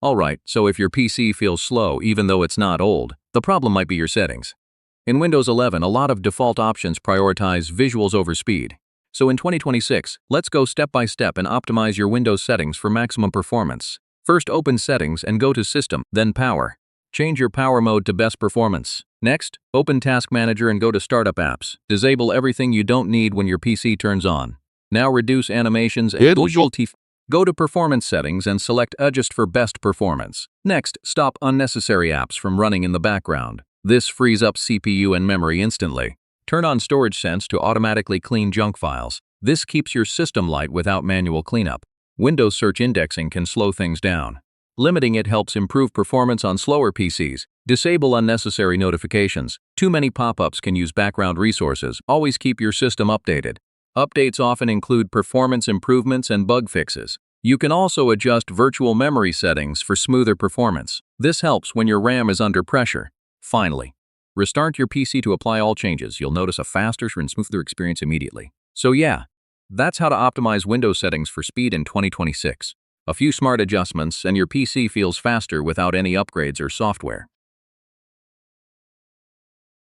Alright, so if your PC feels slow even though it's not old, the problem might be your settings. In Windows 11, a lot of default options prioritize visuals over speed. So in 2026, let's go step by step and optimize your Windows settings for maximum performance. First, open Settings and go to System, then Power. Change your power mode to best performance. Next, open Task Manager and go to Startup Apps. Disable everything you don't need when your PC turns on. Now reduce animations and go to Performance Settings and select Adjust for best performance. Next, stop unnecessary apps from running in the background. This frees up CPU and memory instantly. Turn on Storage Sense to automatically clean junk files. This keeps your system light without manual cleanup. Windows search indexing can slow things down. Limiting it helps improve performance on slower PCs. Disable unnecessary notifications. Too many pop-ups can use background resources. Always keep your system updated. Updates often include performance improvements and bug fixes. You can also adjust virtual memory settings for smoother performance. This helps when your RAM is under pressure. Finally, restart your PC to apply all changes. You'll notice a faster and smoother experience immediately. So yeah, that's how to optimize Windows settings for speed in 2026. A few smart adjustments and your PC feels faster without any upgrades or software.